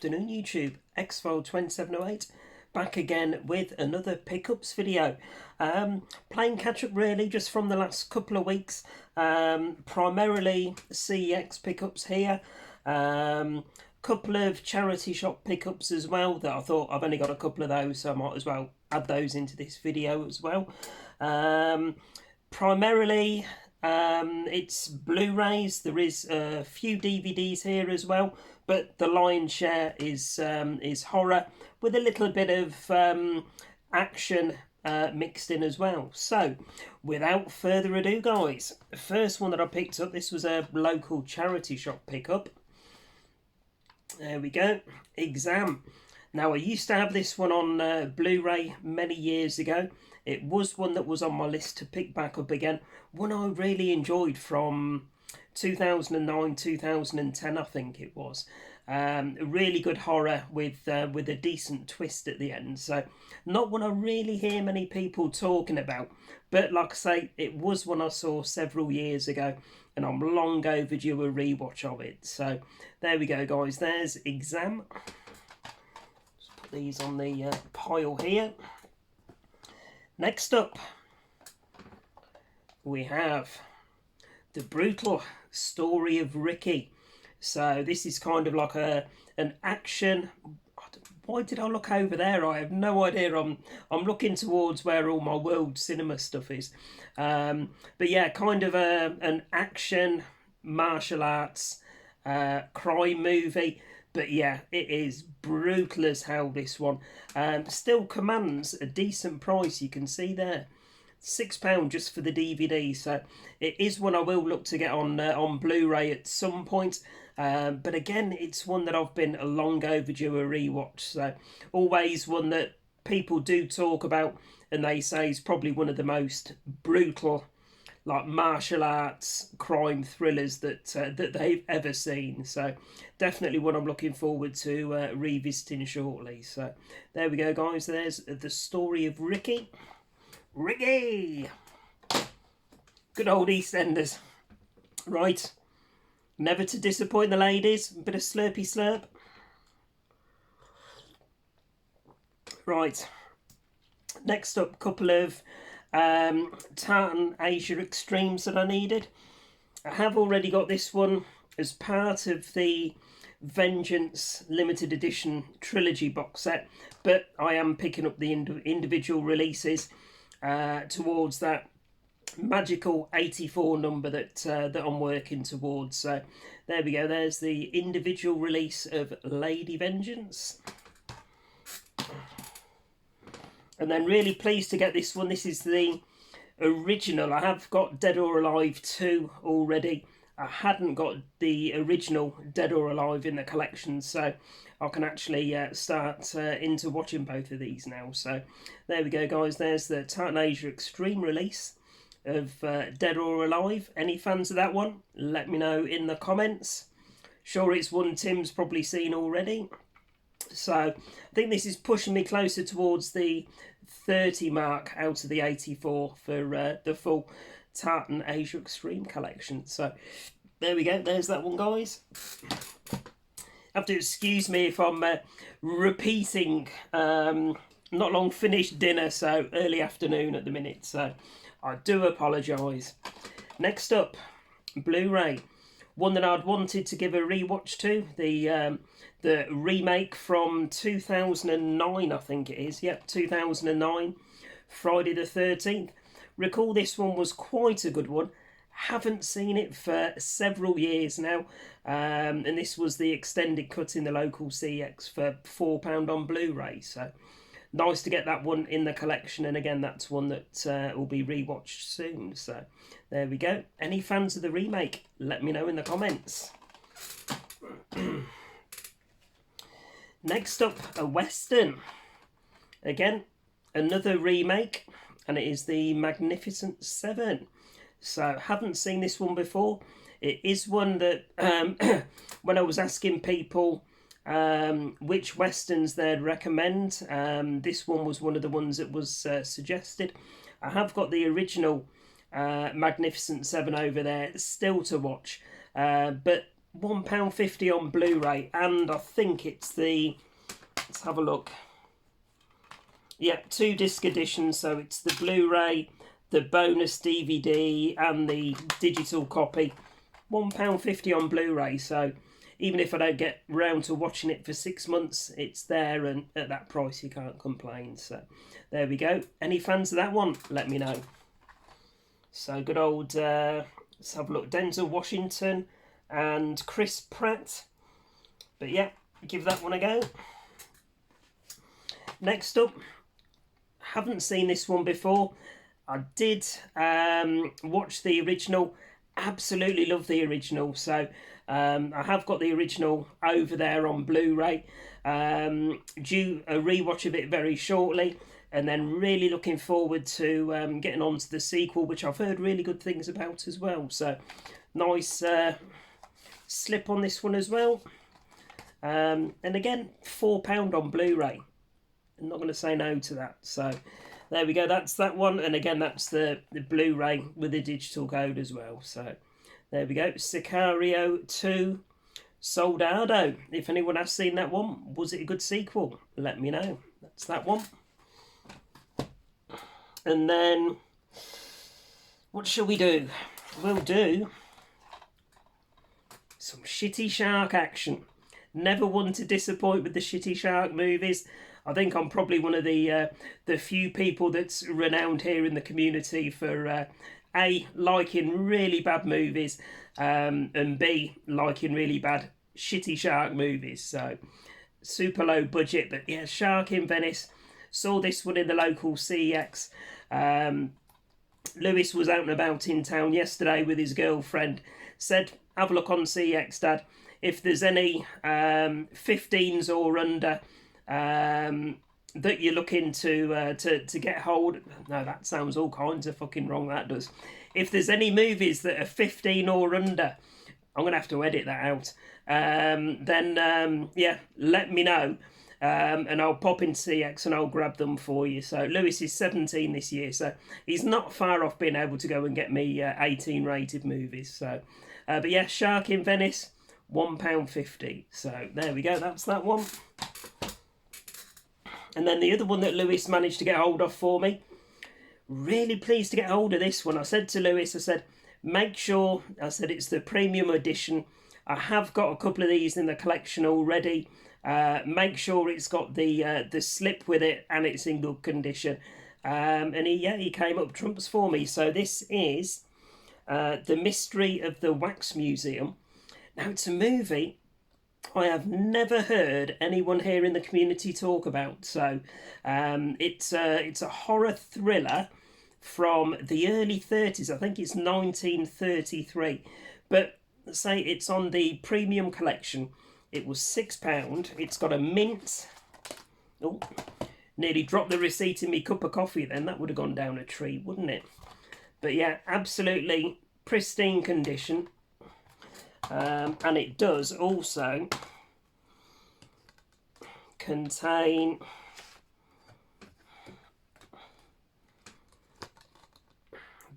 afternoon YouTube, Xfile 2708 back again with another pickups video. Playing catch up really just from the last couple of weeks, primarily CEX pickups here, couple of charity shop pickups as well that I thought I've only got a couple of those, so I might as well add those into this video as well. Primarily it's Blu-rays. There is a few DVDs here as well, but the lion's share is horror with a little bit of action mixed in as well. So without further ado guys, the first one that I picked up, this was a local charity shop pickup. There we go, Exam. Now I used to have this one on Blu-ray many years ago. It was one that was on my list to pick back up again. One I really enjoyed from 2009, 2010 I think it was. A really good horror with a decent twist at the end. So not one I really hear many people talking about. But like I say, it was one I saw several years ago. And I'm long overdue a rewatch of it. So there we go guys, there's Exam. Just put these on the pile here. Next up, we have The Brutal Story of Ricky. So this is kind of like an action. Why did I look over there? I have no idea. I'm looking towards where all my world cinema stuff is. But yeah, kind of an action, martial arts, crime movie. But yeah, it is brutal as hell, this one. Still commands a decent price, you can see there. £6 just for the DVD, so it is one I will look to get on Blu-ray at some point. But again, it's one that I've been long overdue a rewatch. So always one that people do talk about, and they say is probably one of the most brutal, like martial arts crime thrillers that they've ever seen. So definitely one I'm looking forward to revisiting shortly. So there we go guys, there's The Story of Ricky. Ricky! Good old EastEnders. Right, never to disappoint the ladies, bit of slurpy slurp. Right, next up, couple of Tartan Asia Extremes that I needed. I have already got this one as part of the Vengeance limited edition trilogy box set, but I am picking up the individual releases towards that magical 84 number that I'm working towards. So there we go, there's the individual release of Lady Vengeance. And then really pleased to get this one. This is the original. I have got Dead or Alive 2 already. I hadn't got the original Dead or Alive in the collection, so I can actually start into watching both of these now. So there we go guys, there's the Tartan Asia Extreme release of Dead or Alive. Any fans of that one, let me know in the comments. Sure, it's one Tim's probably seen already. So I think this is pushing me closer towards the 30 mark out of the 84 for the full Tartan Asia Extreme collection. So there we go, there's that one guys. Have to excuse me if I'm repeating. Not long finished dinner, so early afternoon at the minute, so I do apologise. Next up, Blu-ray. One that I'd wanted to give a rewatch to, the remake from 2009, I think it is. Yep, 2009, Friday the 13th. Recall this one was quite a good one. Haven't seen it for several years now, and this was the extended cut in the local CX for £4 on Blu-ray. So nice to get that one in the collection, and again that's one that will be rewatched soon. So there we go. Any fans of the remake, let me know in the comments. Next up, a Western. Again, another remake, and it is the Magnificent Seven. So haven't seen this one before. It is one that when I was asking people which Westerns they'd recommend, this one was one of the ones that was suggested. I have got the original Magnificent Seven over there still to watch, but £1.50 on Blu-ray, and I think it's the, let's have a look. Yeah, 2-disc edition, so it's the Blu-ray, the bonus DVD, and the digital copy. £1.50 on Blu-ray, so even if I don't get round to watching it for 6 months, it's there, and at that price you can't complain. So there we go. Any fans of that one? Let me know. So good old, let's have a look, Denzel Washington and Chris Pratt. But yeah, give that one a go. Next up, haven't seen this one before. I did watch the original. Absolutely love the original. So I have got the original over there on Blu-ray. Due a rewatch of it very shortly. And then really looking forward to getting on to the sequel, which I've heard really good things about as well. So nice slip on this one as well. And again, £4 on Blu-ray. I'm not going to say no to that. So there we go. That's that one. And again, that's the Blu-ray with the digital code as well. So there we go. Sicario 2 Soldado. If anyone has seen that one, was it a good sequel? Let me know. That's that one. And then, what shall we do? We'll do some shitty shark action. Never one to disappoint with the shitty shark movies. I think I'm probably one of the few people that's renowned here in the community for A, liking really bad movies, and B, liking really bad shitty shark movies. So super low budget, but yeah, Shark in Venice. Saw this one in the local CEX. Lewis was out and about in town yesterday with his girlfriend. Said, have a look on CEX, Dad. If there's any 15s or under that you're looking to get hold. No, that sounds all kinds of fucking wrong, that does. If there's any movies that are 15 or under, I'm going to have to edit that out. Then yeah, let me know. And I'll pop into CX and I'll grab them for you. So Lewis is 17 this year, so he's not far off being able to go and get me 18 rated movies. So, but yeah, Shark in Venice, £1.50. So there we go, that's that one. And then the other one that Lewis managed to get hold of for me, really pleased to get hold of this one. I said to Lewis, I said, make sure, I said it's the premium edition. I have got a couple of these in the collection already. Make sure it's got the slip with it and it's in good condition. And he came up trumps for me. So this is The Mystery of the Wax Museum. Now it's a movie I have never heard anyone here in the community talk about. So it's a horror thriller from the early 30s. I think it's 1933. But say it's on the premium collection. It was £6. It's got a mint. Oh, nearly dropped the receipt in me cup of coffee then. That would have gone down a tree, wouldn't it? But yeah, absolutely pristine condition. And it does also contain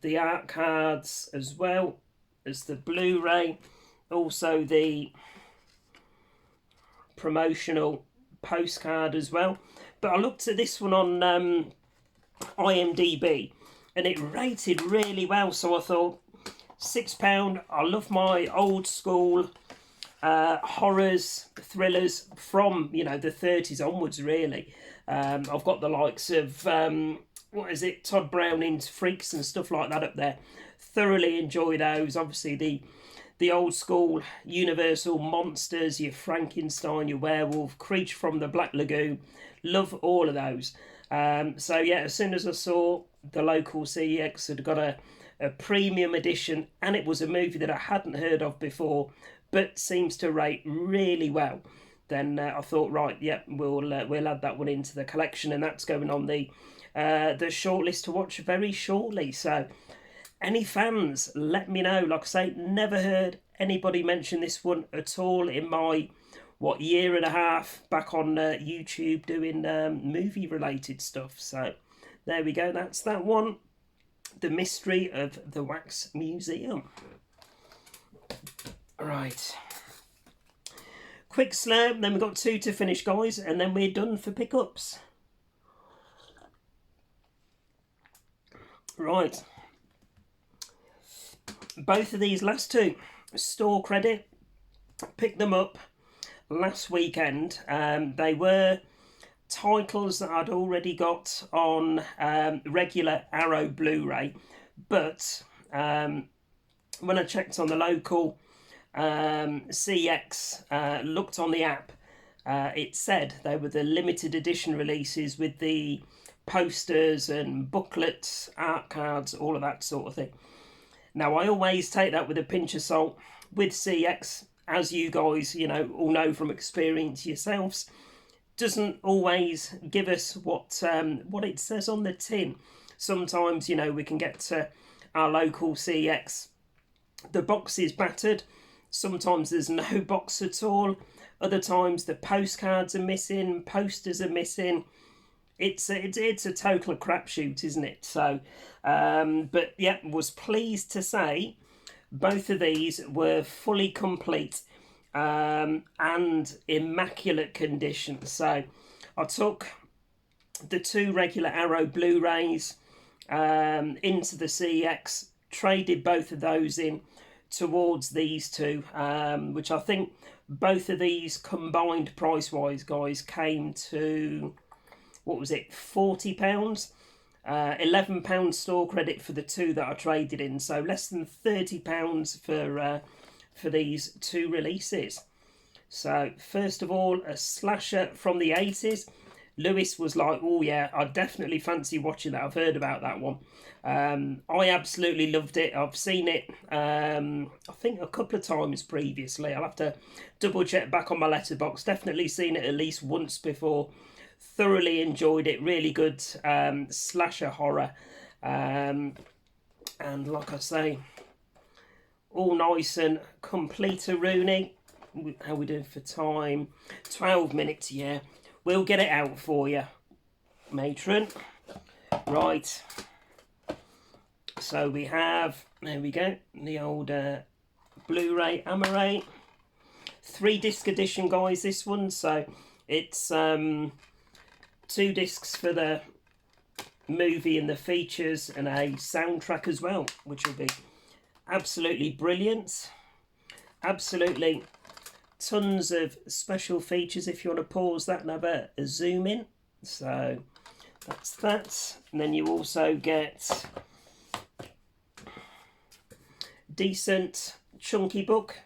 the art cards as well as the Blu-ray. Also the promotional postcard as well. But I looked at this one on IMDb and it rated really well, so I thought £6. I love my old school horrors, thrillers from the 30s onwards really. I've got the likes of what is it, Todd Browning's Freaks and stuff like that up there. Thoroughly enjoy those. Obviously the old school Universal monsters, your Frankenstein, your werewolf, Creature from the Black Lagoon. Love all of those. So yeah, as soon as I saw the local CEX had got a premium edition and it was a movie that I hadn't heard of before but seems to rate really well, then I thought, right, yeah, we'll add that one into the collection, and that's going on the shortlist to watch very shortly. So any fans, let me know. Like I say, never heard anybody mention this one at all in my, year and a half back on YouTube doing movie-related stuff. So there we go. That's that one. The Mystery of the Wax Museum. Right. quick slurp, then we've got 2 to finish, guys, and then we're done for pickups. Right. Both of these last 2, store credit, picked them up last weekend. They were titles that I'd already got on regular Arrow Blu-ray, but when I checked on the local CX, looked on the app, it said they were the limited edition releases with the posters and booklets, art cards, all of that sort of thing. Now, I always take that with a pinch of salt with CX, as you guys, all know from experience yourselves. Doesn't always give us what it says on the tin. Sometimes, we can get to our local CX, the box is battered. Sometimes there's no box at all. Other times the postcards are missing, posters are missing. It's a total crapshoot, isn't it? So, but yeah, was pleased to say both of these were fully complete and immaculate condition. So I took the 2 regular Arrow Blu-rays into the CX, traded both of those in towards these 2, which I think both of these combined price-wise, guys, came to, what was it, £40? £11 store credit for the 2 that I traded in, so less than £30 for these 2 releases. So first of all, a slasher from the 80s. Lewis was like, oh yeah, I definitely fancy watching that. I've heard about that one. I absolutely loved it. I've seen it, I think, a couple of times previously. I'll have to double check back on my letterbox. Definitely seen it at least once before. Thoroughly enjoyed it. Really good slasher horror. And like I say, all nice and complete, Rooney. How we doing for time? 12 minutes, yeah. We'll get it out for you, matron. Right. So we have, there we go, the old Blu-ray Amaray. 3-disc edition, guys, this one. So it's 2 discs for the movie and the features and a soundtrack as well, which will be absolutely brilliant. Absolutely tons of special features if you want to pause that and have a zoom in. So that's that. And then you also get decent chunky book.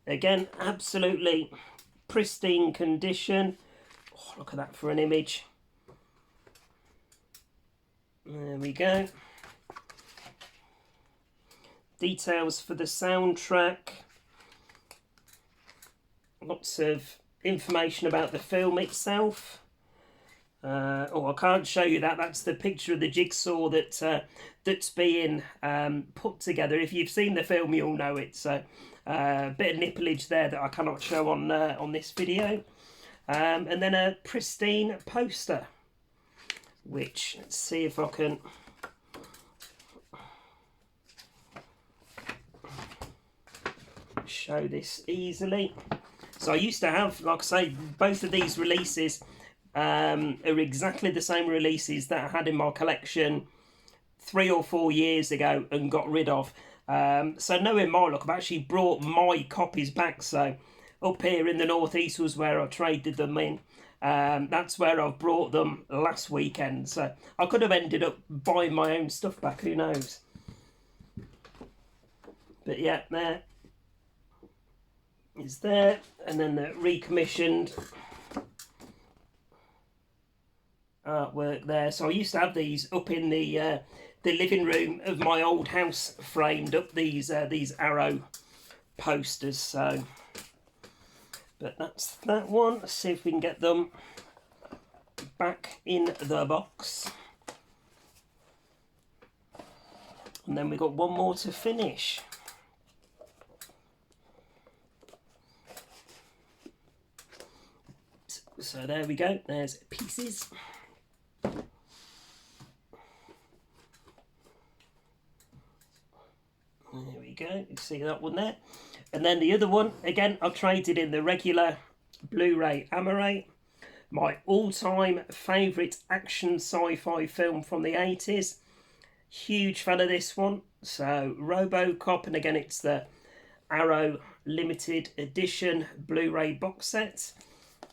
Again, absolutely pristine condition. Oh, look at that for an image. There we go. Details for the soundtrack. Lots of information about the film itself. Oh, I can't show you that. That's the picture of the jigsaw that's being put together. If you've seen the film, you'll know it. So a bit of nipplage there that I cannot show on this video. And then a pristine poster, which, let's see if I can show this easily. So I used to have, like I say, both of these releases are exactly the same releases that I had in my collection 3 or 4 years ago and got rid of. So knowing my luck, I've actually brought my copies back. So up here in the northeast was where I traded them in. That's where I've brought them last weekend. So I could have ended up buying my own stuff back, who knows. But yeah, there is there, and then the recommissioned artwork there. So I used to have these up in the living room of my old house, framed up, these Arrow posters. So, but that's that one. Let's see if we can get them back in the box, and then we've got one more to finish. So there we go, there's pieces. There we go, you see that one there. And then the other one, again, I've traded in the regular Bluray Amaray. My all-time favourite action sci-fi film from the 80s. Huge fan of this one. So RoboCop, and again it's the Arrow limited edition Blu-ray box set.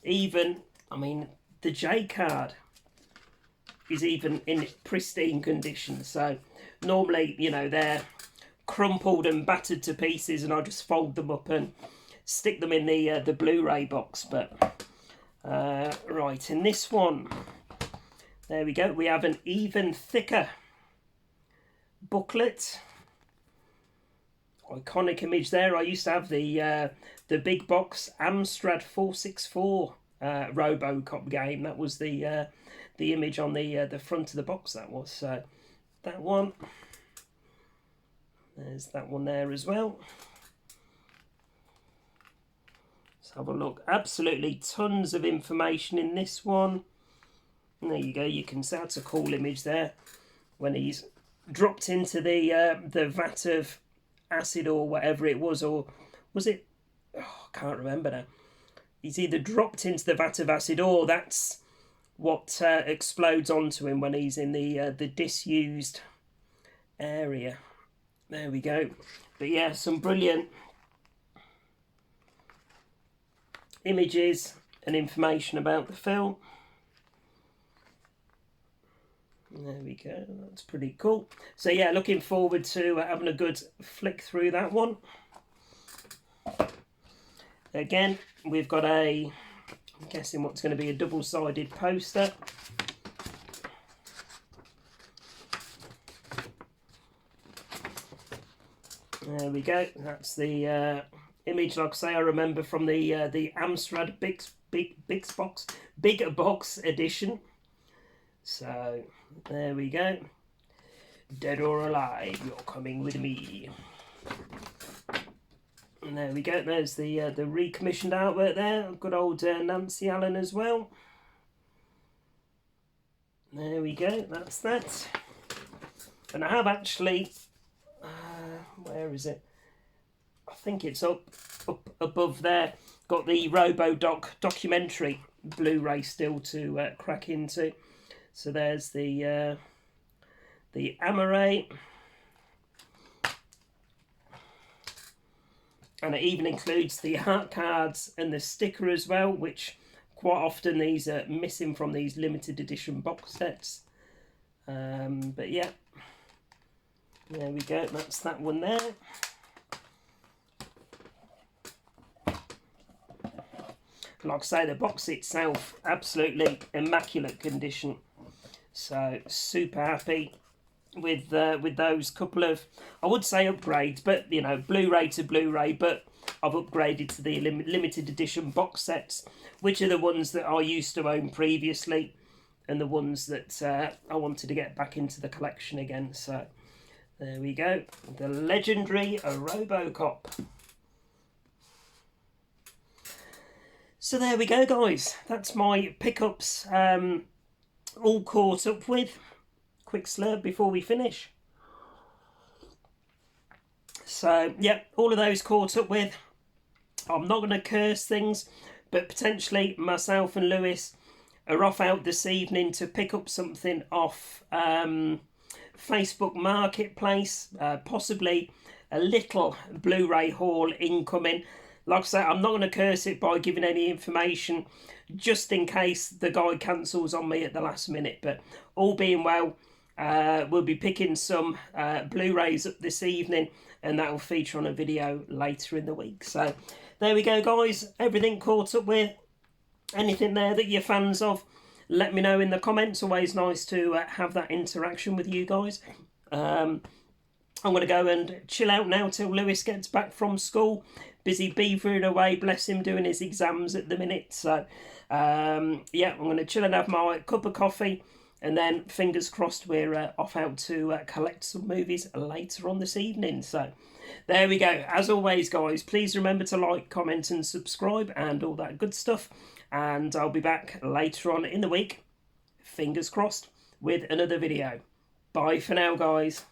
Even, I mean, the J card is even in pristine condition. So normally, you know, they're crumpled and battered to pieces, and I just fold them up and stick them in the Blu-ray box. But right, in this one, there we go. We have an even thicker booklet. Iconic image there. I used to have the big box Amstrad 464 RoboCop game. That was the image on the front of the box. That was so. That one. There's that one there as well. Let's have a look. Absolutely tons of information in this one. And there you go. You can see that's a cool image there when he's dropped into the vat of acid or whatever it was, or was it? Oh, I can't remember now. He's either dropped into the vat of acid, or that's what explodes onto him when he's in the disused area. There we go. But yeah, some brilliant images and information about the film. There we go. That's pretty cool. So yeah, looking forward to having a good flick through that one. Again, we've got I'm guessing what's going to be a double-sided poster. There we go. That's the image, like I say, I remember from the Amstrad big box edition. So there we go. Dead or alive, you're coming with me. And there we go. There's the recommissioned artwork there. Good old Nancy Allen as well. There we go. That's that. And I have actually. Where is it? I think it's up above there. Got the RoboDoc documentary Blu-ray still to crack into. So there's the Amaray, and it even includes the art cards and the sticker as well, which quite often these are missing from these limited edition box sets. But yeah, there we go. That's that one there. Like I say, the box itself, absolutely immaculate condition. So super happy with those couple of, I would say upgrades, but you know, Blu-ray to Blu-ray, but I've upgraded to the limited edition box sets, which are the ones that I used to own previously, and the ones that I wanted to get back into the collection again. So there we go, the legendary RoboCop. So there we go, guys. That's my pickups all caught up with. Quick slurp before we finish. So, yeah, all of those caught up with. I'm not going to curse things, but potentially myself and Lewis are off out this evening to pick up something off Facebook Marketplace. Possibly a little Blu-ray haul incoming. Like I say, I'm not going to curse it by giving any information, just in case the guy cancels on me at the last minute. But all being well, we'll be picking some Blu-rays up this evening, and that will feature on a video later in the week. So there we go, guys. Everything caught up with. Anything there that you're fans of, let me know in the comments. Always nice to have that interaction with you guys. I'm going to go and chill out now till Lewis gets back from school. Busy beavering away, bless him, doing his exams at the minute. So, yeah, I'm going to chill and have my cup of coffee. And then, fingers crossed, we're off out to collect some movies later on this evening. So, there we go. As always, guys, please remember to like, comment and subscribe and all that good stuff. And I'll be back later on in the week, fingers crossed, with another video. Bye for now, guys.